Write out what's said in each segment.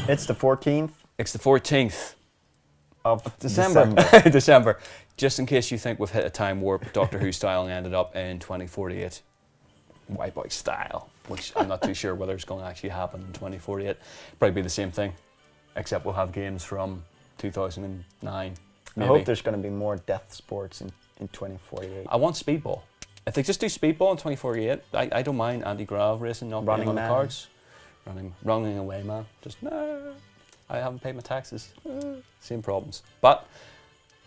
It's the 14th. It's the 14th of December. December. Just in case you think we've hit a time warp, Doctor Who style ended up in 2048. Wipeout style, which I'm not too sure whether it's going to actually happen in 2048. Probably be the same thing, except we'll have games from 2009. Maybe. I hope there's going to be more death sports in 2048. I want speedball. If they just do speedball in 2048, I don't mind anti-grav racing not being on the cards. Running away, man. Just no. I haven't paid my taxes. Same problems. But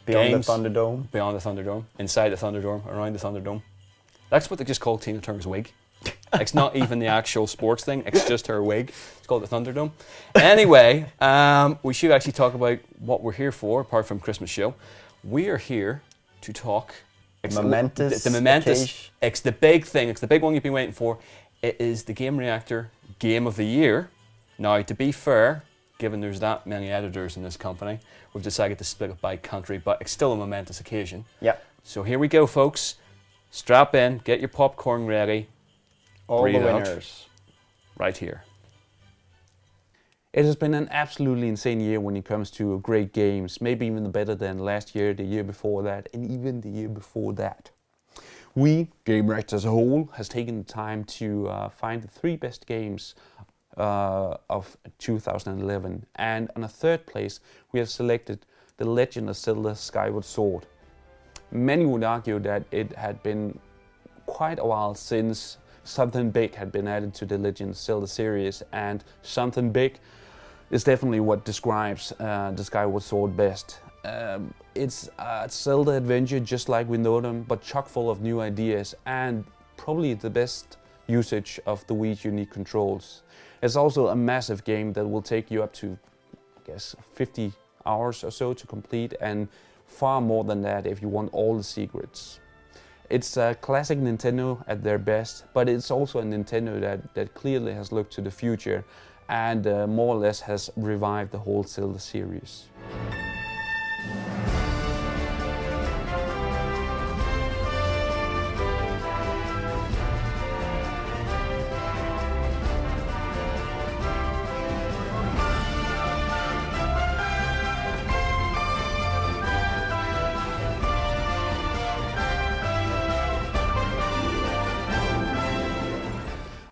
Beyond games, the Thunderdome. Beyond the Thunderdome. Inside the Thunderdome. Around the Thunderdome. That's what they just call Tina Turner's wig. It's not even the actual sports thing. It's just her wig. It's called the Thunderdome. Anyway, we should actually talk about what we're here for, apart from Christmas show. We are here to talk. The momentous. It's the big thing. It's the big one you've been waiting for. It is the Game Reactor Game of the Year. Now, to be fair, given there's that many editors in this company, we've decided to split it by country, but it's still a momentous occasion. Yeah. So here we go, folks. Strap in, get your popcorn ready. All the breathe out. winners. Right here. It has been an absolutely insane year when it comes to great games, maybe even better than last year, the year before that, and even the year before that. We, Game Reactor as a whole, has taken the time to find the 3 best games of 2011. And on a 3rd place, we have selected The Legend of Zelda Skyward Sword. Many would argue that it had been quite a while since something big had been added to the Legend of Zelda series, and something big is definitely what describes the Skyward Sword best. It's a Zelda adventure just like we know them, but chock full of new ideas and probably the best usage of the Wii's unique controls. It's also a massive game that will take you up to, I guess, 50 hours or so to complete, and far more than that if you want all the secrets. It's a classic Nintendo at their best, but it's also a Nintendo that clearly has looked to the future and more or less has revived the whole Zelda series.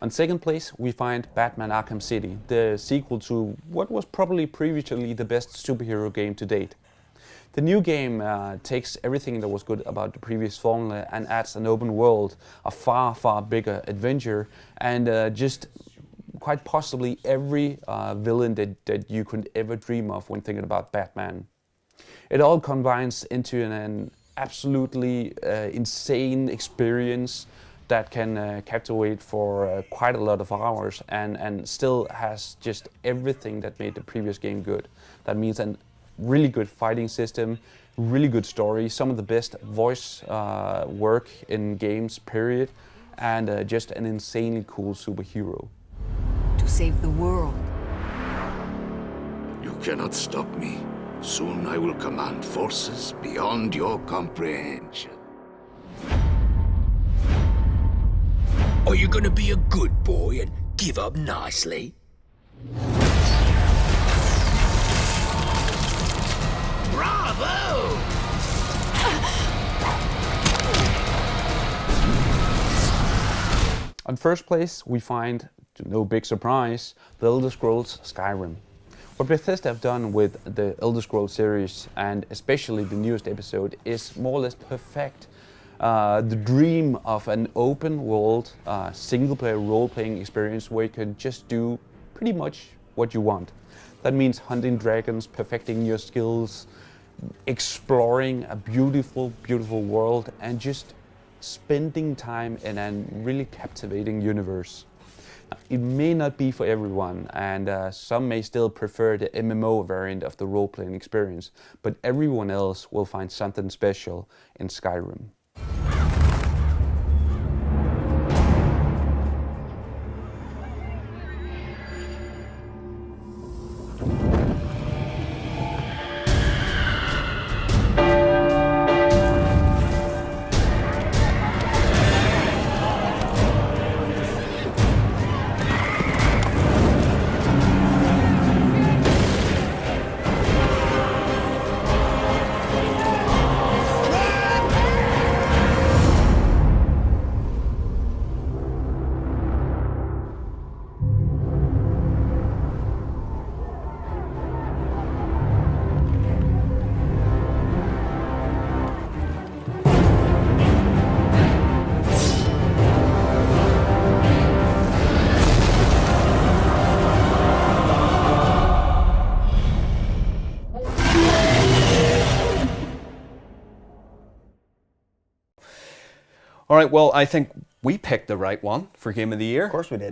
On 2nd place, we find Batman Arkham City, the sequel to what was probably previously the best superhero game to date. The new game takes everything that was good about the previous formula and adds an open world, a far, far bigger adventure, and just quite possibly every villain that you could ever dream of when thinking about Batman. It all combines into an absolutely insane experience that can captivate for quite a lot of hours and still has just everything that made the previous game good. That means a really good fighting system, really good story, some of the best voice work in games, period, and just an insanely cool superhero. To save the world. You cannot stop me. Soon I will command forces beyond your comprehension. Are you gonna be a good boy and give up nicely? Bravo! On 1st place, we find, to no big surprise, The Elder Scrolls Skyrim. What Bethesda have done with the Elder Scrolls series, and especially the newest episode, is more or less perfect. The dream of an open world, single-player role-playing experience where you can just do pretty much what you want. That means hunting dragons, perfecting your skills, exploring a beautiful, beautiful world, and just spending time in a really captivating universe. It may not be for everyone, and some may still prefer the MMO variant of the role-playing experience, but everyone else will find something special in Skyrim. All right, well, I think we picked the right one for Game of the Year. Of course we did.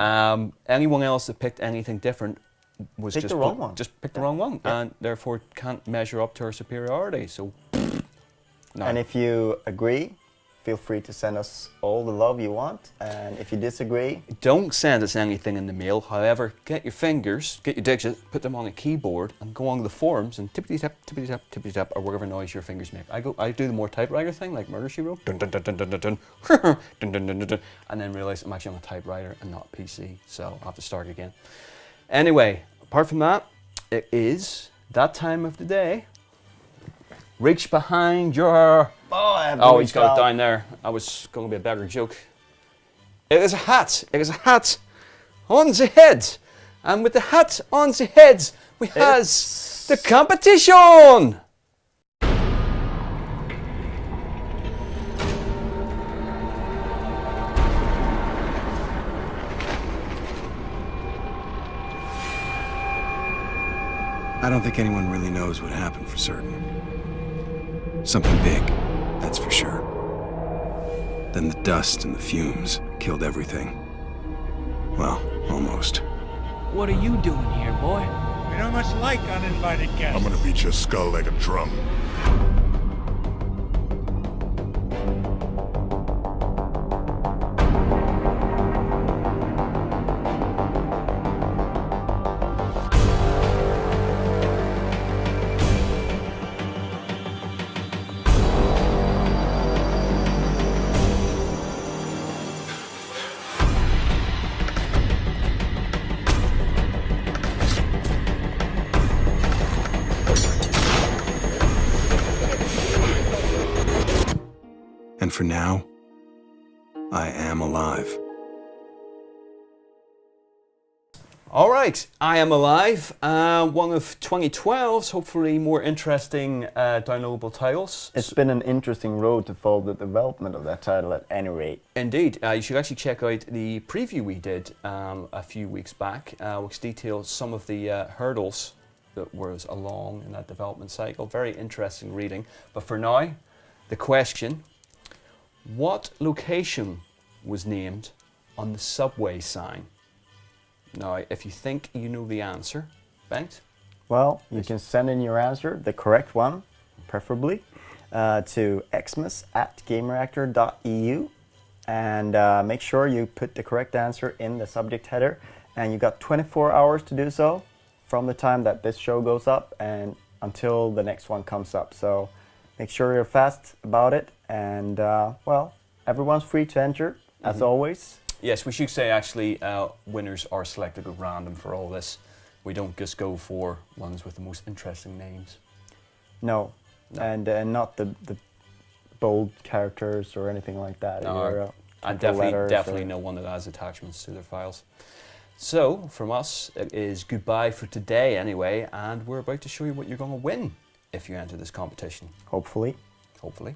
Anyone else that picked anything different was Picked just the wrong one. Just picked the wrong one, Yeah. and therefore can't measure up to our superiority. So, no. And if you agree, feel free to send us all the love you want. And if you disagree, Don't send us anything in the mail. However, get your fingers, get your digits, put them on a keyboard, and go on the forums and tippity tap, or whatever noise your fingers make. I do the more typewriter thing, like Murder She Wrote, dun dun dun dun dun dun dun, dun dun dun dun dun, and then realize I'm actually on a typewriter and not a PC, so I'll have to start again. Anyway, apart from that, it is that time of the day. Reach behind your. Oh, he's got it down there. That was going to be a better joke. It is a hat. It is a hat on the head. And with the hat on the head, we has the competition. I don't think anyone really knows what happened for certain. Something big, that's for sure. Then the dust and the fumes killed everything. Well, almost. What are you doing here, boy? We don't much like uninvited guests. I'm gonna beat your skull like a drum. And for now, I am alive. All right, I Am Alive, one of 2012's hopefully more interesting downloadable titles. it's been an interesting road to follow the development of that title at any rate. Indeed, you should actually check out the preview we did a few weeks back, which details some of the hurdles that was along in that development cycle. Very interesting reading. But for now, the question: what location was named on the subway sign? Now, if you think you know the answer, Bengt, Well, you can send in your answer, the correct one, preferably, to xmas@gamereactor.eu, and make sure you put the correct answer in the subject header. And you got 24 hours to do so from the time that this show goes up and until the next one comes up. So make sure you're fast about it. And well, everyone's free to enter, as always. yes, we should say actually winners are selected at random for all this. We don't just go for ones with the most interesting names. No, No. and not the bold characters or anything like that. No, Either, and capital letters definitely or- no one that has attachments to their files. So, from us, it is goodbye for today anyway, and we're about to show you what you're going to win if you enter this competition, Hopefully. hopefully.